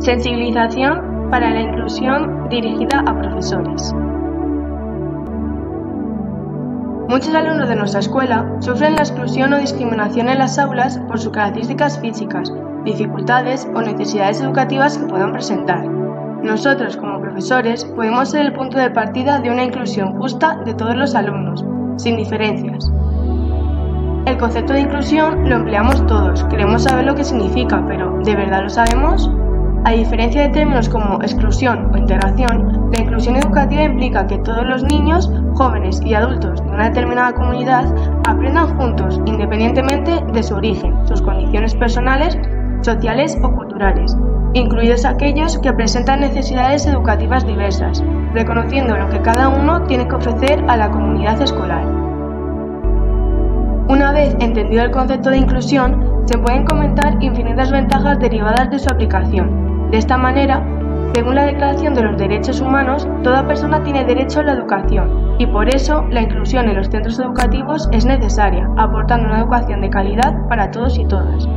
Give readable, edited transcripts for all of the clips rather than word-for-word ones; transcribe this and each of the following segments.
Sensibilización para la inclusión dirigida a profesores. Muchos alumnos de nuestra escuela sufren la exclusión o discriminación en las aulas por sus características físicas, dificultades o necesidades educativas que puedan presentar. Nosotros, como profesores, podemos ser el punto de partida de una inclusión justa de todos los alumnos, sin diferencias. El concepto de inclusión lo empleamos todos, queremos saber lo que significa, pero ¿de verdad lo sabemos? A diferencia de términos como exclusión o integración, la inclusión educativa implica que todos los niños, jóvenes y adultos de una determinada comunidad aprendan juntos, independientemente de su origen, sus condiciones personales, sociales o culturales, incluidos aquellos que presentan necesidades educativas diversas, reconociendo lo que cada uno tiene que ofrecer a la comunidad escolar. Una vez entendido el concepto de inclusión, se pueden comentar infinitas ventajas derivadas de su aplicación. De esta manera, según la Declaración de los Derechos Humanos, toda persona tiene derecho a la educación y por eso la inclusión en los centros educativos es necesaria, aportando una educación de calidad para todos y todas.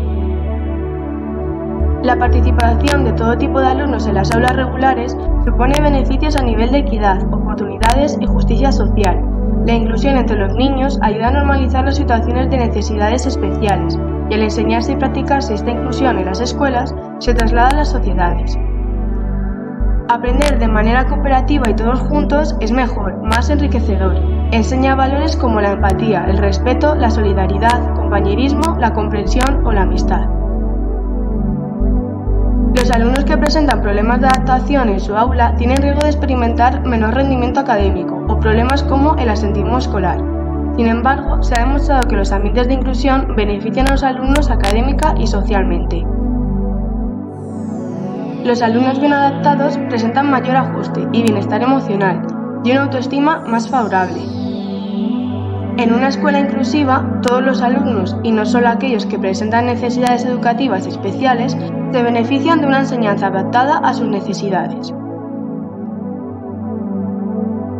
La participación de todo tipo de alumnos en las aulas regulares supone beneficios a nivel de equidad, oportunidades y justicia social. La inclusión entre los niños ayuda a normalizar las situaciones de necesidades especiales y al enseñarse y practicarse esta inclusión en las escuelas, se traslada a las sociedades. Aprender de manera cooperativa y todos juntos es mejor, más enriquecedor. Enseña valores como la empatía, el respeto, la solidaridad, compañerismo, la comprensión o la amistad. Los alumnos que presentan problemas de adaptación en su aula tienen riesgo de experimentar menor rendimiento académico o problemas como el asentismo escolar. Sin embargo, se ha demostrado que los ambientes de inclusión benefician a los alumnos académica y socialmente. Los alumnos bien adaptados presentan mayor ajuste y bienestar emocional y una autoestima más favorable. En una escuela inclusiva, todos los alumnos, y no solo aquellos que presentan necesidades educativas especiales, se benefician de una enseñanza adaptada a sus necesidades.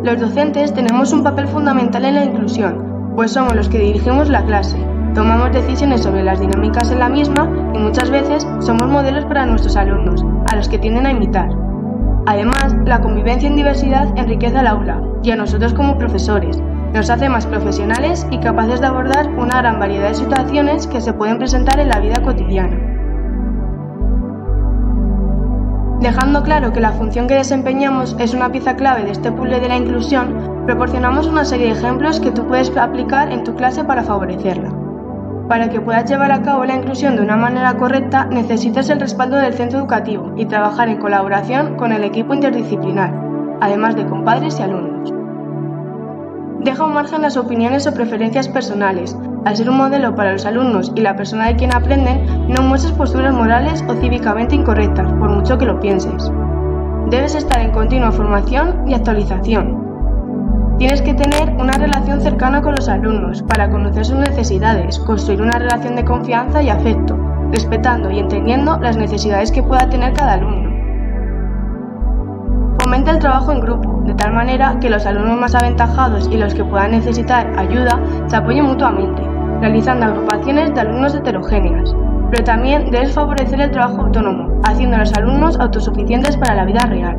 Los docentes tenemos un papel fundamental en la inclusión, pues somos los que dirigimos la clase, tomamos decisiones sobre las dinámicas en la misma y muchas veces somos modelos para nuestros alumnos, a los que tienden a imitar. Además, la convivencia en diversidad enriquece al aula y a nosotros como profesores, nos hace más profesionales y capaces de abordar una gran variedad de situaciones que se pueden presentar en la vida cotidiana. Dejando claro que la función que desempeñamos es una pieza clave de este puzzle de la inclusión, proporcionamos una serie de ejemplos que tú puedes aplicar en tu clase para favorecerla. Para que puedas llevar a cabo la inclusión de una manera correcta, necesitas el respaldo del centro educativo y trabajar en colaboración con el equipo interdisciplinar, además de con padres y alumnos. Deja un margen las opiniones o preferencias personales. Al ser un modelo para los alumnos y la persona de quien aprenden, no muestres posturas morales o cívicamente incorrectas, por mucho que lo pienses. Debes estar en continua formación y actualización. Tienes que tener una relación cercana con los alumnos para conocer sus necesidades, construir una relación de confianza y afecto, respetando y entendiendo las necesidades que pueda tener cada alumno. Fomenta el trabajo en grupo, de tal manera que los alumnos más aventajados y los que puedan necesitar ayuda se apoyen mutuamente, realizando agrupaciones de alumnos heterogéneas. Pero también debes favorecer el trabajo autónomo, haciendo a los alumnos autosuficientes para la vida real.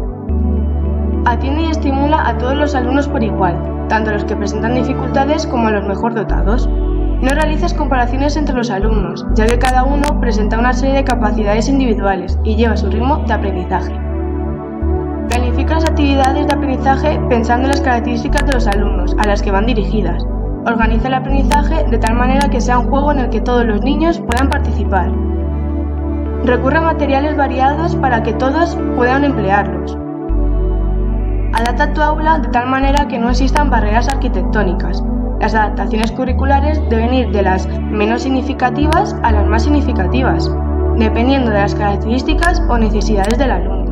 Atiende y estimula a todos los alumnos por igual, tanto a los que presentan dificultades como a los mejor dotados. No realices comparaciones entre los alumnos, ya que cada uno presenta una serie de capacidades individuales y lleva su ritmo de aprendizaje. Planifica las actividades de aprendizaje pensando en las características de los alumnos a las que van dirigidas. Organiza el aprendizaje de tal manera que sea un juego en el que todos los niños puedan participar. Recurre a materiales variados para que todos puedan emplearlos. Adapta tu aula de tal manera que no existan barreras arquitectónicas. Las adaptaciones curriculares deben ir de las menos significativas a las más significativas, dependiendo de las características o necesidades del alumno.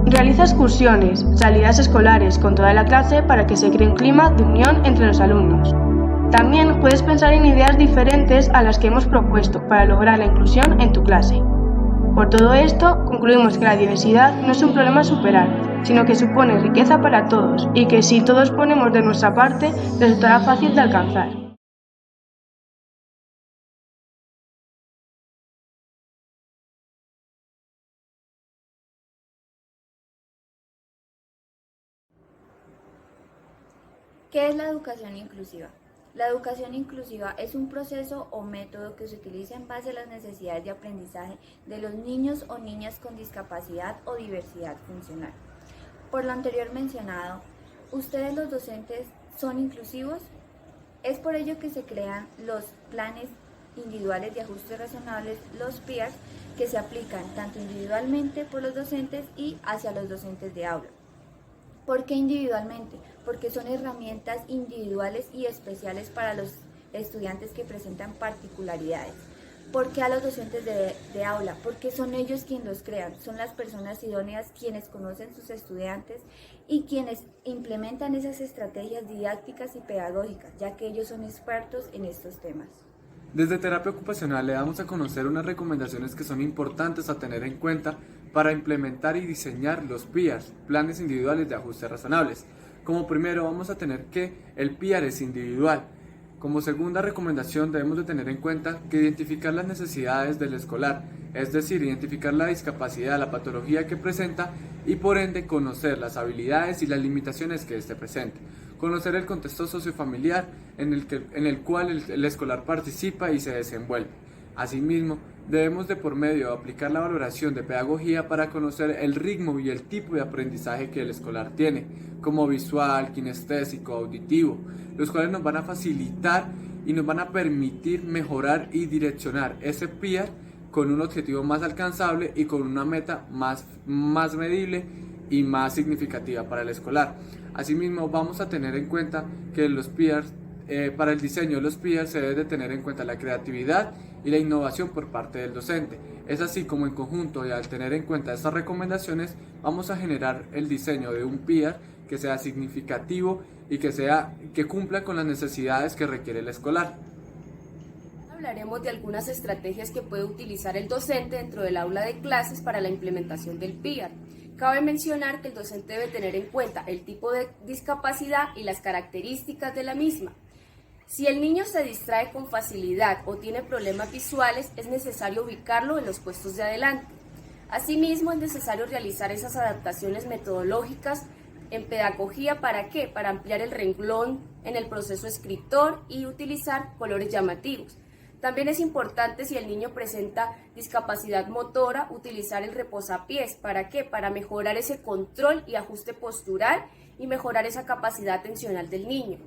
Realiza excursiones, salidas escolares con toda la clase para que se cree un clima de unión entre los alumnos. También puedes pensar en ideas diferentes a las que hemos propuesto para lograr la inclusión en tu clase. Por todo esto, concluimos que la diversidad no es un problema a superar, sino que supone riqueza para todos y que si todos ponemos de nuestra parte, resultará fácil de alcanzar. ¿Qué es la educación inclusiva? La educación inclusiva es un proceso o método que se utiliza en base a las necesidades de aprendizaje de los niños o niñas con discapacidad o diversidad funcional. Por lo anterior mencionado, ¿ustedes los docentes son inclusivos? Es por ello que se crean los planes individuales de ajuste razonables, los PIARs, que se aplican tanto individualmente por los docentes y hacia los docentes de aula. ¿Por qué individualmente? Porque son herramientas individuales y especiales para los estudiantes que presentan particularidades. ¿Por qué a los docentes de aula? Porque son ellos quienes los crean, son las personas idóneas quienes conocen sus estudiantes y quienes implementan esas estrategias didácticas y pedagógicas, ya que ellos son expertos en estos temas. Desde terapia ocupacional le damos a conocer unas recomendaciones que son importantes a tener en cuenta para implementar y diseñar los PIARs, planes individuales de ajuste razonables. Como primero vamos a tener que el PIAR es individual. Como segunda recomendación debemos de tener en cuenta que identificar las necesidades del escolar, es decir, identificar la discapacidad, la patología que presenta y por ende conocer las habilidades y las limitaciones que éste presenta. Conocer el contexto sociofamiliar en el cual el escolar participa y se desenvuelve. Asimismo, debemos de por medio de aplicar la valoración de pedagogía para conocer el ritmo y el tipo de aprendizaje que el escolar tiene, como visual, kinestésico, auditivo, los cuales nos van a facilitar y nos van a permitir mejorar y direccionar ese PIAR con un objetivo más alcanzable y con una meta más medible y más significativa para el escolar. Asimismo, vamos a tener en cuenta que los PIARs, para el diseño de los PIARs se debe de tener en cuenta la creatividad y la innovación por parte del docente. Es así como en conjunto y al tener en cuenta estas recomendaciones vamos a generar el diseño de un PIAR que sea significativo y que cumpla con las necesidades que requiere el escolar. Hablaremos de algunas estrategias que puede utilizar el docente dentro del aula de clases para la implementación del PIAR. Cabe mencionar que el docente debe tener en cuenta el tipo de discapacidad y las características de la misma. Si el niño se distrae con facilidad o tiene problemas visuales, es necesario ubicarlo en los puestos de adelante. Asimismo, es necesario realizar esas adaptaciones metodológicas en pedagogía. ¿Para qué? Para ampliar el renglón en el proceso escritor y utilizar colores llamativos. También es importante, si el niño presenta discapacidad motora, utilizar el reposapiés. ¿Para qué? Para mejorar ese control y ajuste postural y mejorar esa capacidad atencional del niño.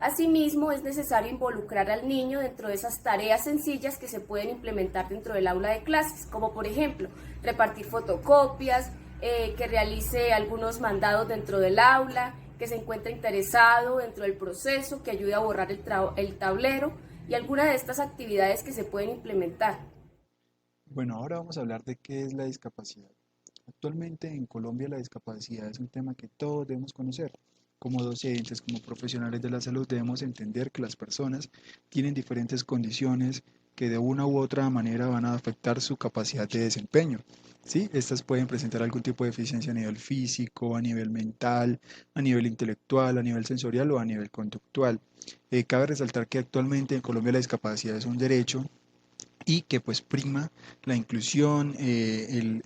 Asimismo, es necesario involucrar al niño dentro de esas tareas sencillas que se pueden implementar dentro del aula de clases, como por ejemplo, repartir fotocopias, que realice algunos mandados dentro del aula, que se encuentre interesado dentro del proceso, que ayude a borrar el tablero y algunas de estas actividades que se pueden implementar. Bueno, ahora vamos a hablar de qué es la discapacidad. Actualmente en Colombia la discapacidad es un tema que todos debemos conocer. Como docentes, como profesionales de la salud, debemos entender que las personas tienen diferentes condiciones que de una u otra manera van a afectar su capacidad de desempeño. ¿Sí? Estas pueden presentar algún tipo de deficiencia a nivel físico, a nivel mental, a nivel intelectual, a nivel sensorial o a nivel conductual. Cabe resaltar que actualmente en Colombia la discapacidad es un derecho y que pues prima la inclusión,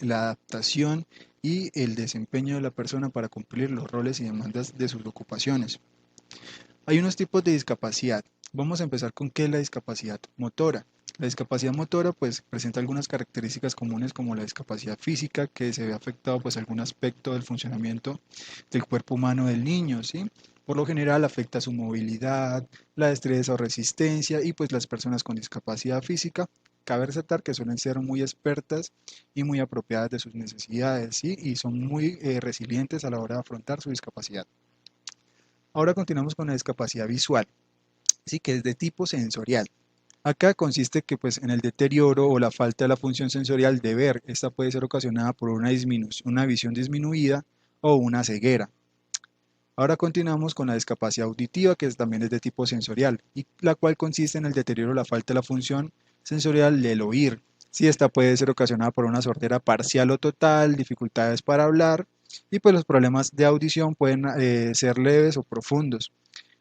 la adaptación y el desempeño de la persona para cumplir los roles y demandas de sus ocupaciones. Hay unos tipos de discapacidad. Vamos a empezar con qué es la discapacidad motora. La discapacidad motora pues presenta algunas características comunes como la discapacidad física, que se ve afectado pues algún aspecto del funcionamiento del cuerpo humano del niño, ¿sí? Por lo general afecta su movilidad, la destreza o resistencia y pues las personas con discapacidad física, cabe resaltar que suelen ser muy expertas y muy apropiadas de sus necesidades, ¿sí? Y son muy resilientes a la hora de afrontar su discapacidad. Ahora continuamos con la discapacidad visual, ¿sí? Que es de tipo sensorial. Acá consiste que pues en el deterioro o la falta de la función sensorial de ver. Esta puede ser ocasionada por una visión disminuida o una ceguera. Ahora continuamos con la discapacidad auditiva, que también es de tipo sensorial, y la cual consiste en el deterioro o la falta de la función sensorial del oír. Si esta puede ser ocasionada por una sordera parcial o total, dificultades para hablar, y pues los problemas de audición pueden ser leves o profundos.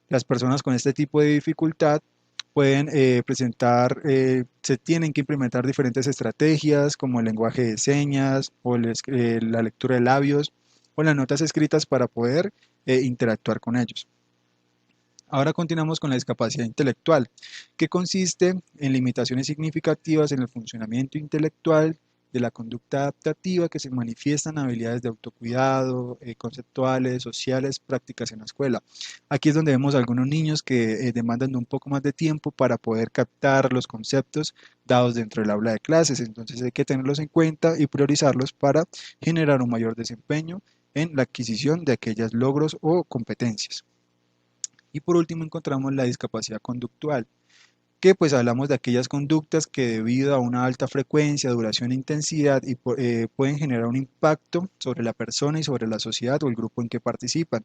Las personas con este tipo de dificultad pueden se tienen que implementar diferentes estrategias como el lenguaje de señas o la lectura de labios o las notas escritas para poder interactuar con ellos. Ahora continuamos con la discapacidad intelectual, que consiste en limitaciones significativas en el funcionamiento intelectual de la conducta adaptativa que se manifiestan habilidades de autocuidado, conceptuales, sociales, prácticas en la escuela. Aquí es donde vemos algunos niños que demandan de un poco más de tiempo para poder captar los conceptos dados dentro del aula de clases. Entonces hay que tenerlos en cuenta y priorizarlos para generar un mayor desempeño en la adquisición de aquellos logros o competencias. Y por último encontramos la discapacidad conductual, que pues hablamos de aquellas conductas que debido a una alta frecuencia, duración e intensidad pueden generar un impacto sobre la persona y sobre la sociedad o el grupo en que participan.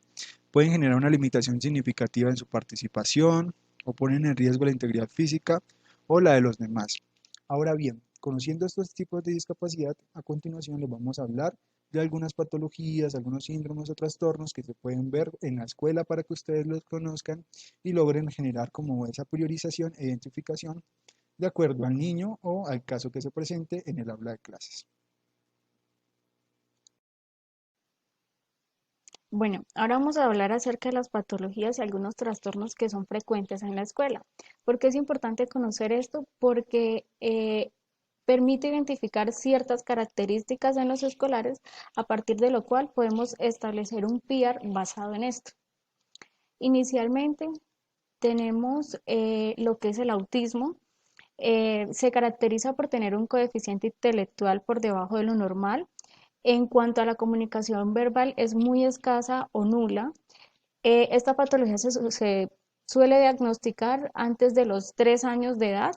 Pueden generar una limitación significativa en su participación o ponen en riesgo la integridad física o la de los demás. Ahora bien, conociendo estos tipos de discapacidad, a continuación les vamos a hablar de algunas patologías, algunos síndromes o trastornos que se pueden ver en la escuela para que ustedes los conozcan y logren generar como esa priorización e identificación de acuerdo al niño o al caso que se presente en el aula de clases. Bueno, ahora vamos a hablar acerca de las patologías y algunos trastornos que son frecuentes en la escuela. ¿Por qué es importante conocer esto? Porque permite identificar ciertas características en los escolares, a partir de lo cual podemos establecer un PIAR basado en esto. Inicialmente tenemos lo que es el autismo. Se caracteriza por tener un coeficiente intelectual por debajo de lo normal. En cuanto a la comunicación verbal, es muy escasa o nula. Esta patología se suele diagnosticar antes de los 3 años de edad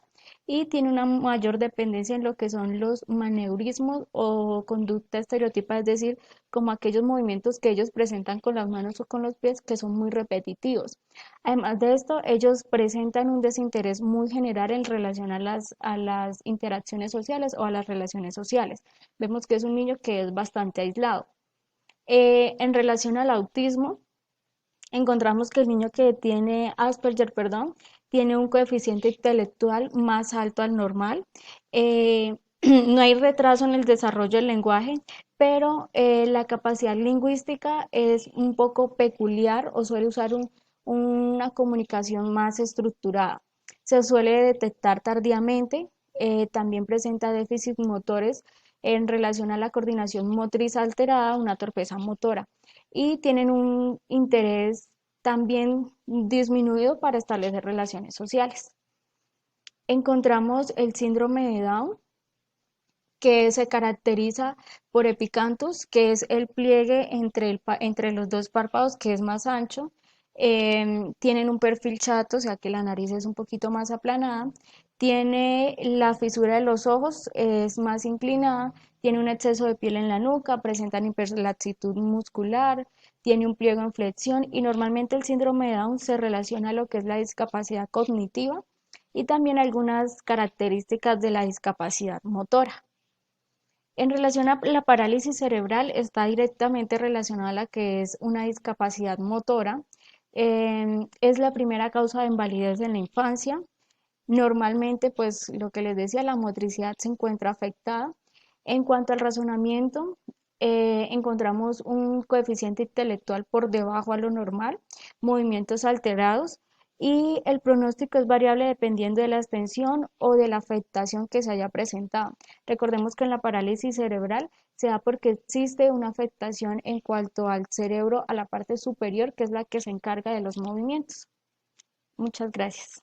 y tiene una mayor dependencia en lo que son los maneurismos o conducta estereotipa, es decir, como aquellos movimientos que ellos presentan con las manos o con los pies que son muy repetitivos. Además de esto, ellos presentan un desinterés muy general en relación a las interacciones sociales o a las relaciones sociales. Vemos que es un niño que es bastante aislado. En relación al autismo, encontramos que el niño que tiene Asperger, perdón, tiene un coeficiente intelectual más alto al normal. Eh, no hay retraso en el desarrollo del lenguaje, pero la capacidad lingüística es un poco peculiar o suele usar una comunicación más estructurada. Se suele detectar tardíamente, también presenta déficits motores en relación a la coordinación motriz alterada, una torpeza motora, y tienen un interés también disminuido para establecer relaciones sociales. Encontramos el síndrome de Down, que se caracteriza por epicanthus, que es el pliegue entre los dos párpados, que es más ancho. Tienen un perfil chato, o sea que la nariz es un poquito más aplanada. Tiene la fisura de los ojos, es más inclinada. Tiene un exceso de piel en la nuca, presentan hiperlaxitud muscular, tiene un pliego en flexión y normalmente el síndrome de Down se relaciona a lo que es la discapacidad cognitiva y también algunas características de la discapacidad motora. En relación a la parálisis cerebral, está directamente relacionada a la que es una discapacidad motora. Es la primera causa de invalidez en la infancia. Normalmente, pues lo que les decía, la motricidad se encuentra afectada. En cuanto al razonamiento, encontramos un coeficiente intelectual por debajo a lo normal, movimientos alterados y el pronóstico es variable dependiendo de la extensión o de la afectación que se haya presentado. Recordemos que en la parálisis cerebral se da porque existe una afectación en cuanto al cerebro, a la parte superior, que es la que se encarga de los movimientos. Muchas gracias.